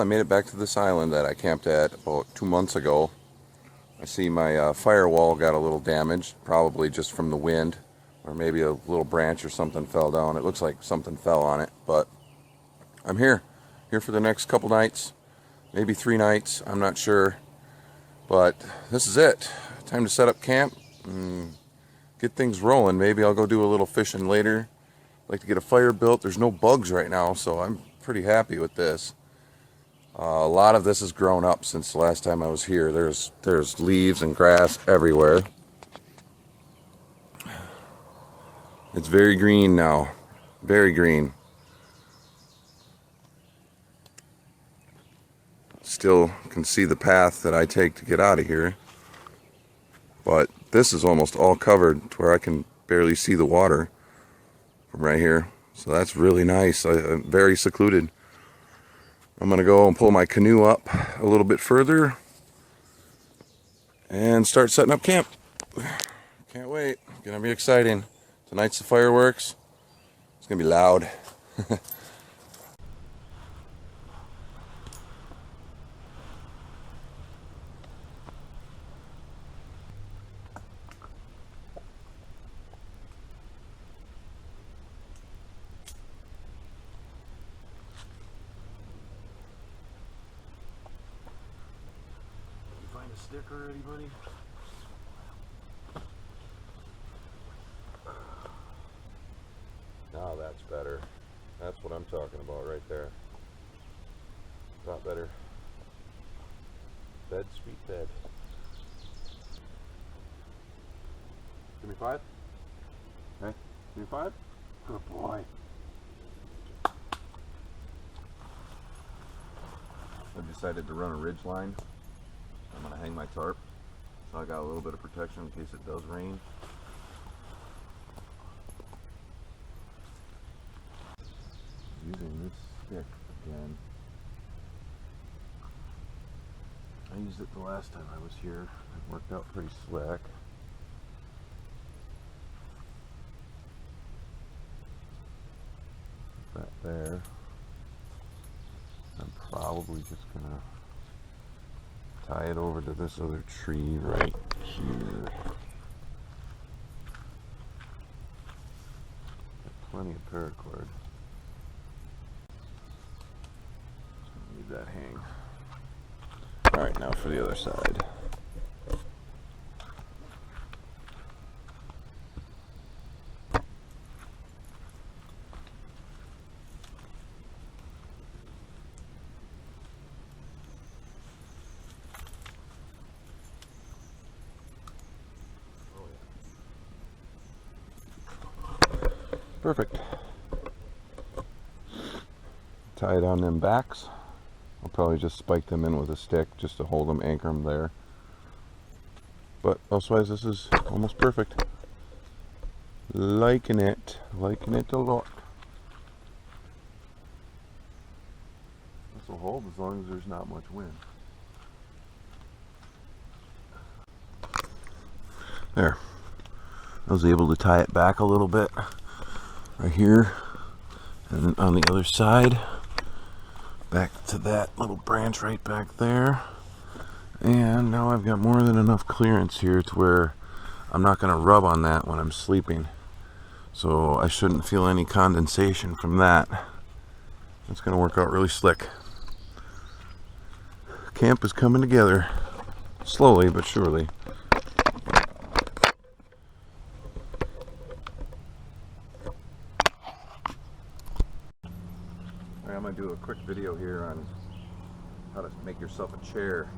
I made it back to this island that I camped at about 2 months ago. I see my firewall got a little damaged, probably just from the wind, or maybe a little branch or something fell down. It looks like something fell on it, but I'm here for the next couple nights, maybe 3 nights, I'm not sure. But this is it. Time to set up camp and get things rolling. Maybe I'll go do a little fishing later. I'd like to get a fire built. There's no bugs right now, so I'm pretty happy with this. A lot of this has grown up since the last time I was here. There's leaves and grass everywhere. It's very green now. Very green. Still can see the path that I take to get out of here. But this is almost all covered to where I can barely see the water from right here. So that's really nice. I'm very secluded. I'm going to go and pull my canoe up a little bit further and start setting up camp. Can't wait. Gonna be exciting. Tonight's the fireworks. It's gonna be loud. Find a stick already, buddy? Now that's better. That's what I'm talking about right there. A lot better. Bed, sweet bed. Give me 5? Okay, give me 5? Good boy. I've decided to run a ridge line. I'm going to hang my tarp, so I got a little bit of protection in case it does rain. Using this stick again. I used it the last time I was here. It worked out pretty slick. That there. I'm probably just gonna tie it over to this other tree right here. Got plenty of paracord. Leave that hang. Alright, now for the other side. Perfect. Tie it on them backs. I'll probably just spike them in with a stick just to hold them, anchor them there. But otherwise, this is almost perfect. Liking it a lot. This will hold as long as there's not much wind. There. I was able to tie it back a little bit right here, and on the other side. Back to that little branch right back there. And now I've got more than enough clearance here to where I'm not going to rub on that when I'm sleeping. So I shouldn't feel any condensation from that. It's going to work out really slick. Camp is coming together. Slowly but surely. I'm going to do a quick video here on how to make yourself a chair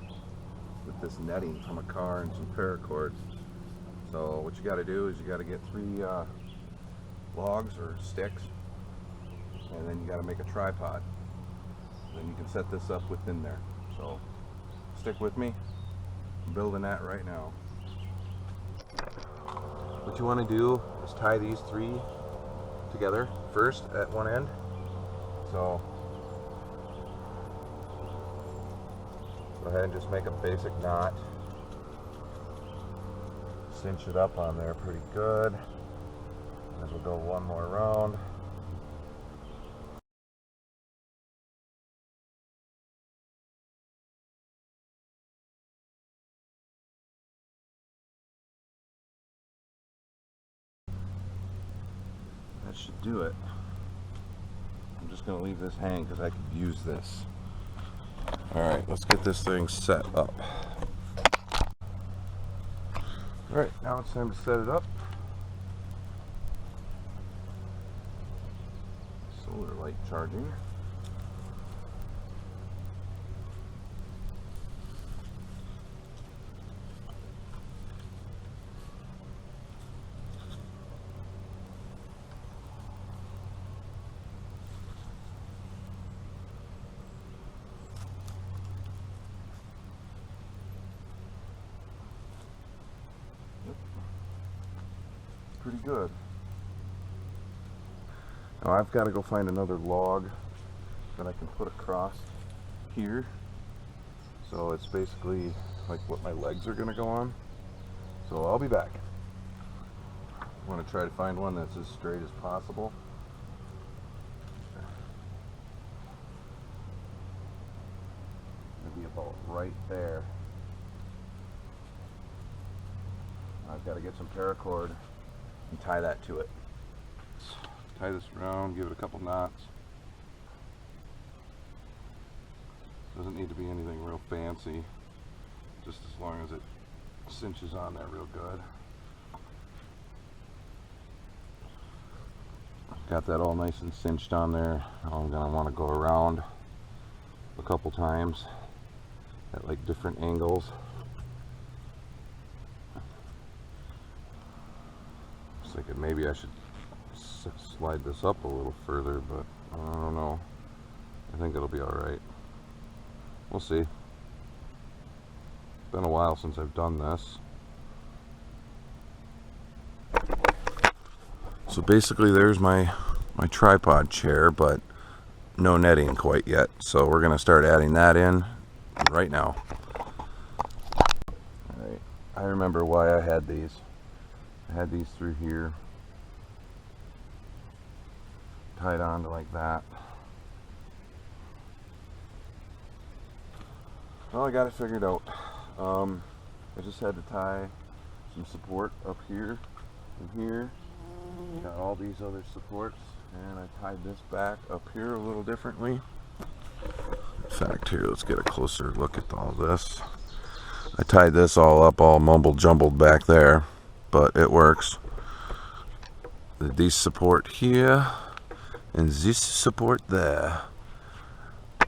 with this netting from a car and some paracord. So what you got to do is you got to get 3 logs or sticks, and then you got to make a tripod. Then you can set this up within there. So stick with me. I'm building that right now. What you want to do is tie these 3 together first at one end. So go ahead and just make a basic knot. Cinch it up on there pretty good. As we'll go one more round. should do it. I'm just going to leave this hang because I could use this. Alright, let's get this thing set up. Alright, now it's time to set it up. Solar light charging. Pretty good. Now I've got to go find another log that I can put across here. So it's basically like what my legs are going to go on. So I'll be back. I want to try to find one that's as straight as possible. Maybe about right there. I've got to get some paracord and tie that to it. Tie this around, give it a couple knots. Doesn't need to be anything real fancy, just as long as it cinches on there real good. Got that all nice and cinched on there. Now I'm gonna want to go around a couple times at like different angles. Thinking maybe I should slide this up a little further, but I don't know. I think it'll be alright. We'll see. It's been a while since I've done this. So basically there's my tripod chair, but no netting quite yet. So we're going to start adding that in right now. Alright, I remember why I had these. I had these through here, tied onto like that. Well, I got it figured out. I just had to tie some support up here and here. Got all these other supports, and I tied this back up here a little differently. In fact, here, let's get a closer look at all this. I tied this all up, all mumbled jumbled back there, but it works. These support here, and this support there.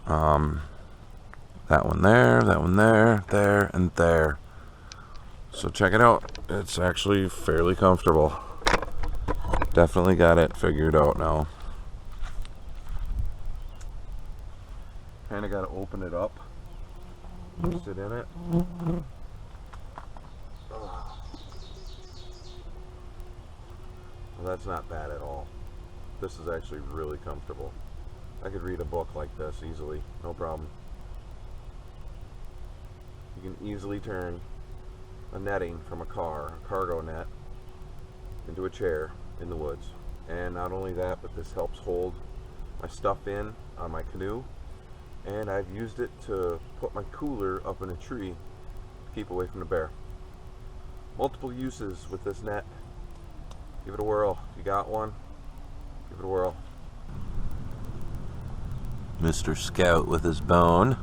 That one there, there, and there. So check it out. It's actually fairly comfortable. Definitely got it figured out now. Kind of got to open it up. Sit in it. Well, that's not bad at all. This is actually really comfortable. I could read a book like this easily, no problem. You can easily turn a netting from a cargo net, into a chair in the woods. And not only that, but this helps hold my stuff in on my canoe. And I've used it to put my cooler up in a tree to keep away from the bear. Multiple uses with this net. Give it a whirl. If you got one, give it a whirl. Mr. Scout with his bone.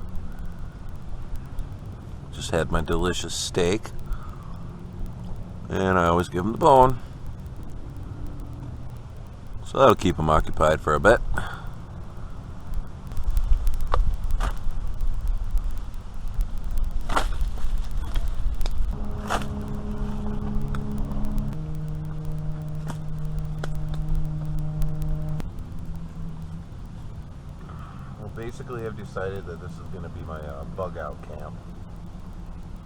Just had my delicious steak. And I always give him the bone. So that'll keep him occupied for a bit. Basically, I've decided that this is going to be my bug out camp,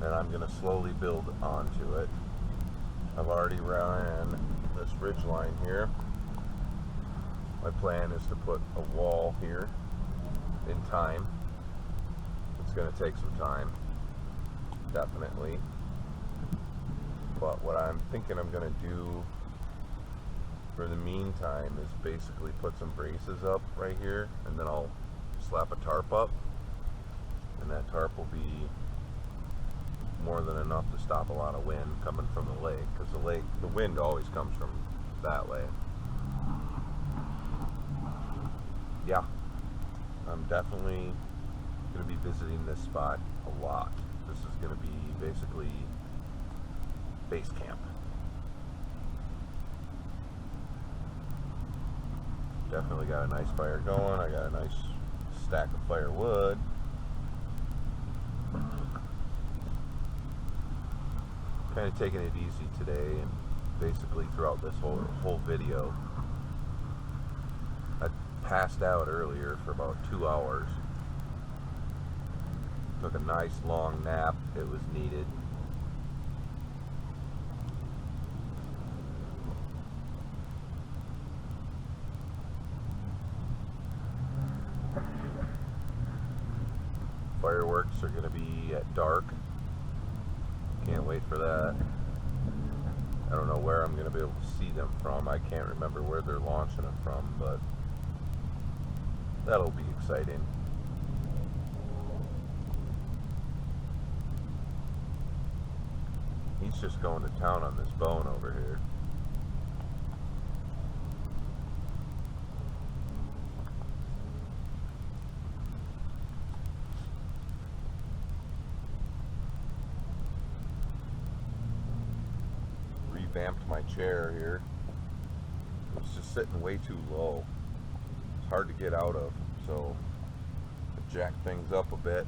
and I'm going to slowly build onto it. I've already ran this ridge line here. My plan is to put a wall here in time. It's going to take some time, definitely, but what I'm thinking I'm going to do for the meantime is basically put some braces up right here, and then I'll slap a tarp up, and that tarp will be more than enough to stop a lot of wind coming from the lake, because the wind always comes from that way. yeah, I'm definitely going to be visiting this spot a lot. This is going to be basically base camp. Definitely got a nice fire going. I got a nice stack of firewood. Kind of taking it easy today, and basically throughout this whole video. I passed out earlier for about 2 hours. Took a nice long nap. It was needed. Fireworks are going to be at dark. Can't wait for that. I don't know where I'm going to be able to see them from. I can't remember where they're launching them from, but that'll be exciting. He's just going to town on this bone over here. Revamped my chair here. It's just sitting way too low. It's hard to get out of, so I jacked things up a bit,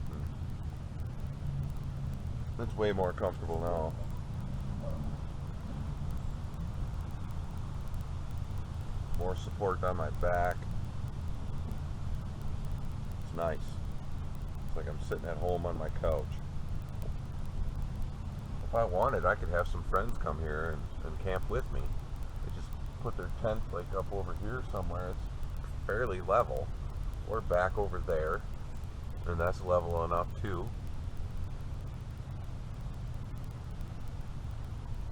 and it's way more comfortable now. More support on my back. It's nice. It's like I'm sitting at home on my couch. If I wanted, I could have some friends come here and camp with me. They just put their tent like up over here somewhere. It's fairly level. Or back over there. And that's level enough too.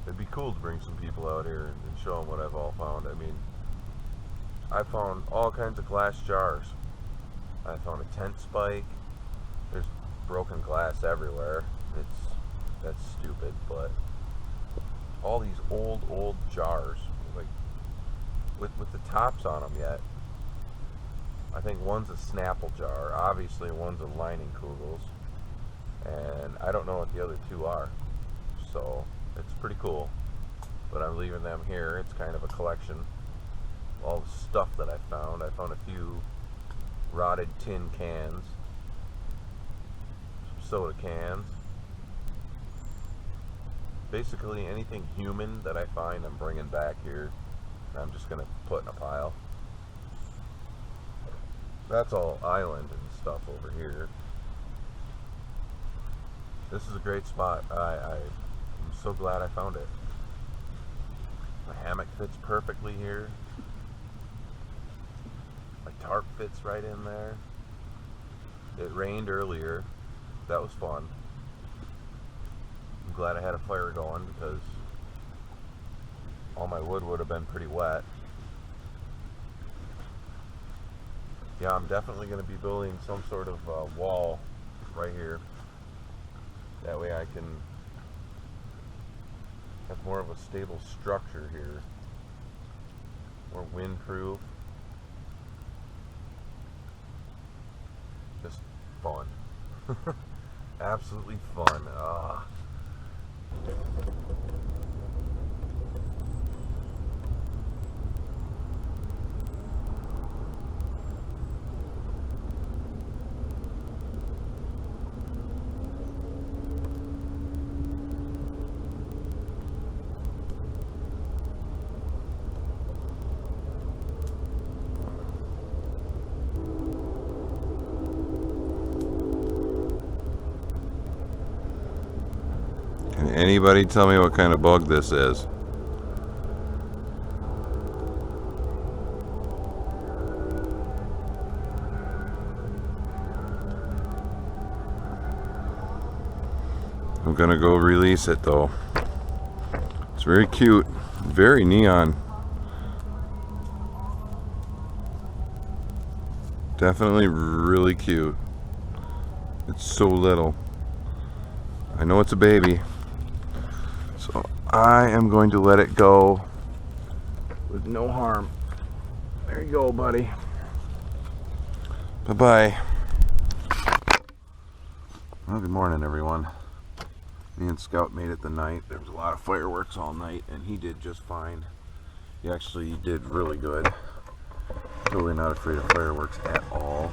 It'd be cool to bring some people out here and show them what I've all found. I mean, I found all kinds of glass jars. I found a tent spike. There's broken glass everywhere. That's stupid, but all these old jars, like with the tops on them yet. I think one's a Snapple jar. Obviously, one's a Leinenkugels, and I don't know what the other two are. So it's pretty cool. But I'm leaving them here. It's kind of a collection. All the stuff that I found. I found a few rotted tin cans, some soda cans. Basically anything human that I find, I'm bringing back here. I'm just going to put in a pile. That's all island and stuff over here. This is a great spot. I'm so glad I found it. My hammock fits perfectly here. My tarp fits right in there. It rained earlier. That was fun. I'm glad I had a fire going because all my wood would have been pretty wet. Yeah, I'm definitely going to be building some sort of wall right here. That way I can have more of a stable structure here. More windproof. Just fun. Absolutely fun. Can anybody tell me what kind of bug this is? I'm gonna go release it though. It's very cute, very neon. Definitely really cute. It's so little. I know it's a baby. So I am going to let it go with no harm. There you go, buddy. Bye-bye. Well, good morning, everyone. Me and Scout made it the night. There was a lot of fireworks all night, and he did just fine. He actually did really good. Totally not afraid of fireworks at all.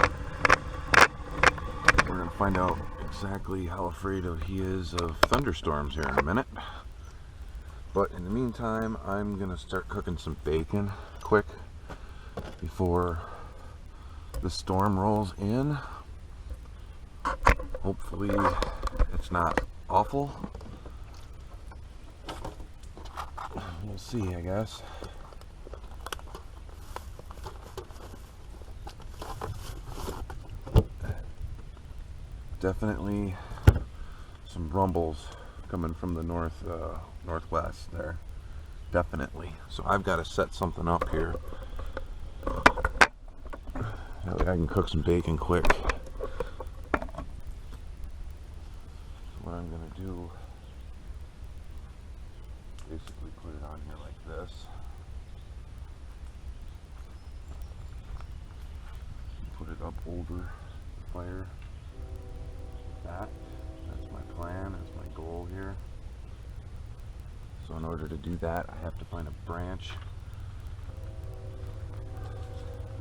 We're going to find out exactly how afraid he is of thunderstorms here in a minute. But in the meantime, I'm going to start cooking some bacon quick before the storm rolls in. Hopefully it's not awful. We'll see, I guess. Definitely some rumbles coming from the northwest there. Definitely. So I've got to set something up here. That way I can cook some bacon quick. So what I'm going to do, basically put it on here like this. Put it up over the fire. That's my plan, that's my goal here. So in order to do that, I have to find a branch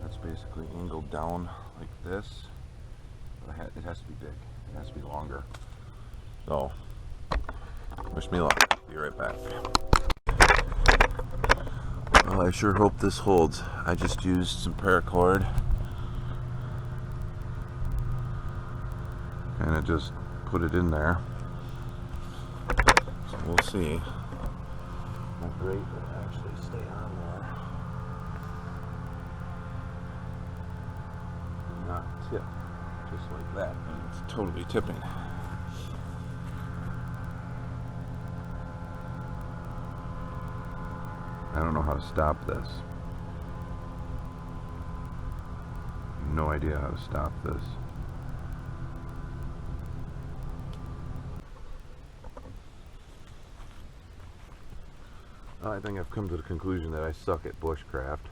that's basically angled down like this. But it has to be big, it has to be longer. So, wish me luck. Be right back. Well, I sure hope this holds. I just used some paracord. And I just put it in there. So we'll see. Not great, but it actually stay on there. And not tip, just like that. And it's totally tipping. I don't know how to stop this. No idea how to stop this. I think I've come to the conclusion that I suck at bushcraft.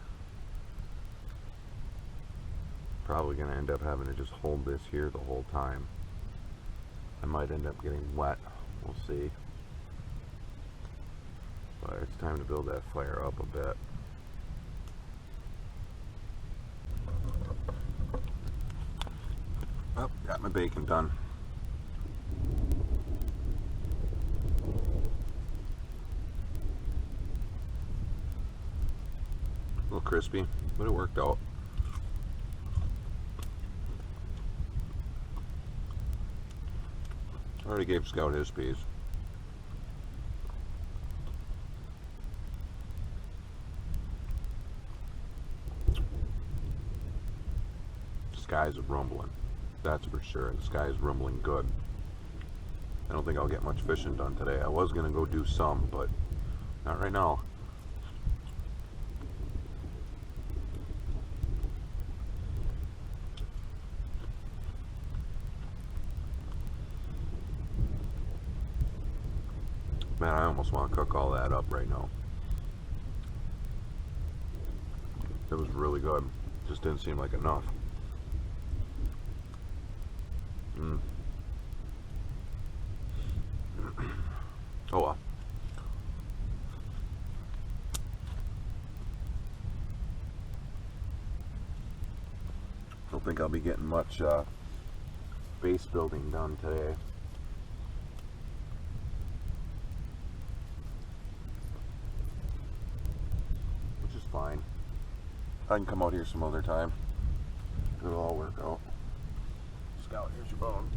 Probably going to end up having to just hold this here the whole time. I might end up getting wet. We'll see. But it's time to build that fire up a bit. Oh, got my bacon done. A little crispy, but it worked out. I already gave Scout his piece. The sky's rumbling, that's for sure. The sky is rumbling good. I don't think I'll get much fishing done today. I was gonna go do some, but not right now. Man, I almost want to cook all that up right now. It was really good. Just didn't seem like enough. Oh well. Don't think I'll be getting much base building done today. Which is fine. I can come out here some other time. It'll all work out. Scout, here's your bone.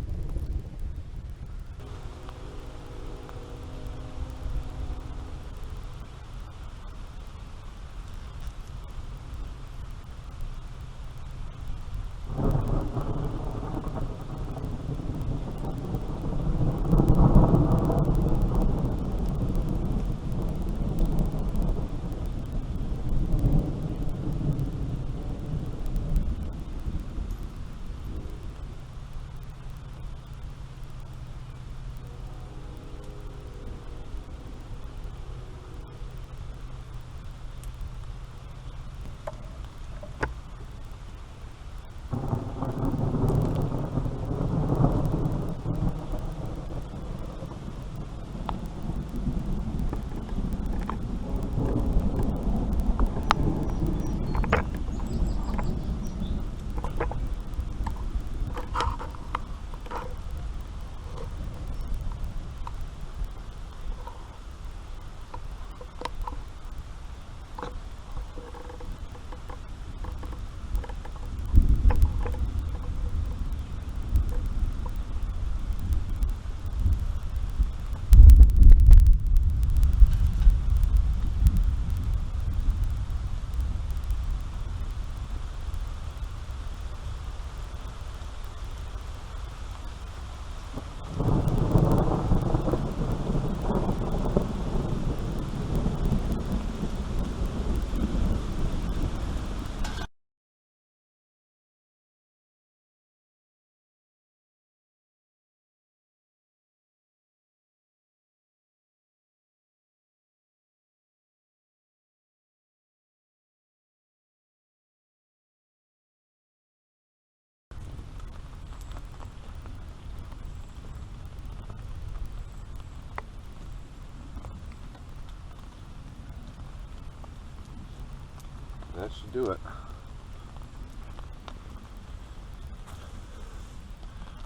that should do it.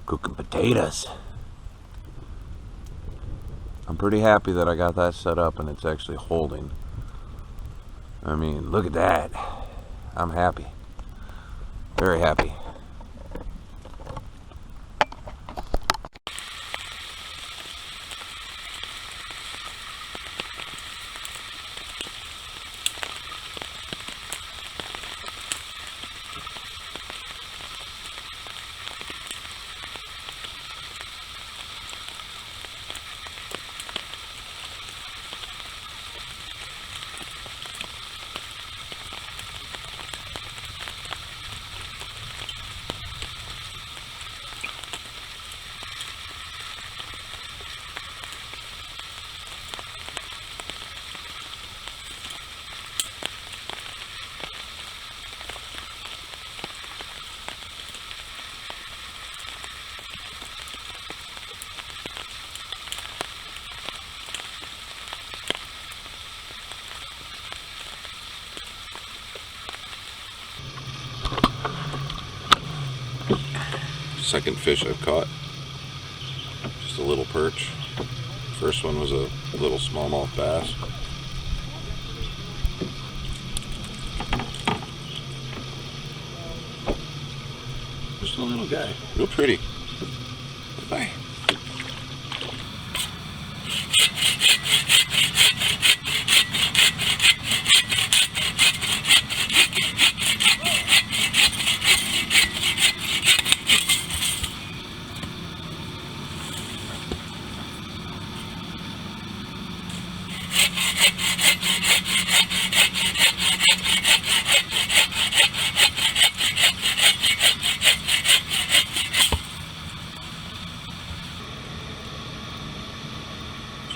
Cooking potatoes. I'm pretty happy that I got that set up and it's actually holding. I mean, look at that. I'm happy. Very happy. Second fish I've caught. Just a little perch. First one was a little smallmouth bass. Just a little guy. Real pretty. Bye.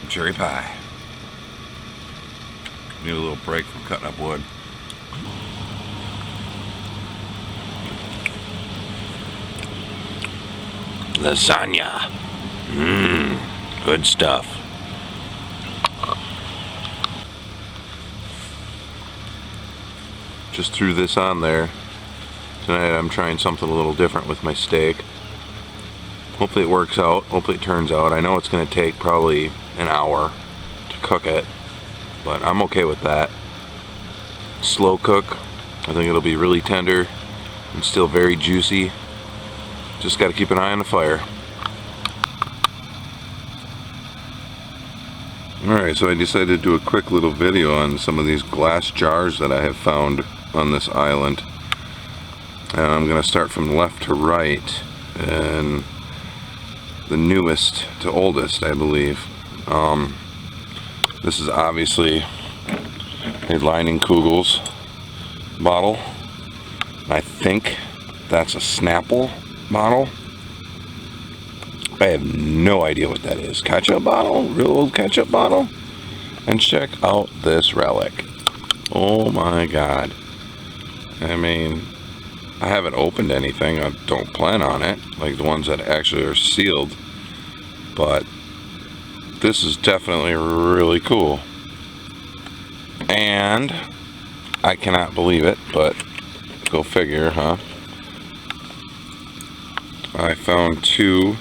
Cherry pie. Need a little break from cutting up wood. Lasagna. Good stuff. Just threw this on there. Tonight I'm trying something a little different with my steak. Hopefully it works out. Hopefully it turns out. I know it's going to take probably an hour to cook it, but I'm okay with that. Slow cook. I think it'll be really tender and still very juicy. Just got to keep an eye on the fire. Alright, so I decided to do a quick little video on some of these glass jars that I have found on this island. And I'm going to start from left to right, and the newest to oldest, I believe. This is obviously a Leinenkugels bottle. I think that's a Snapple bottle. I have no idea what that is. Ketchup bottle? Real old ketchup bottle? And check out this relic. Oh my god. I mean, I haven't opened anything. I don't plan on it. Like the ones that actually are sealed. But this is definitely really cool. And I cannot believe it, but go figure, huh? I found two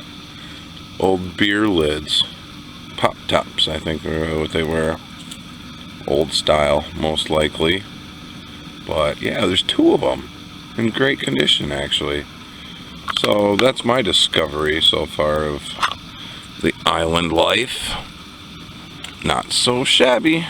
old beer lids. Pop tops, I think are what they were. Old style, most likely. But yeah, there's two of them. In great condition, actually. So that's my discovery so far of the island life. Not so shabby.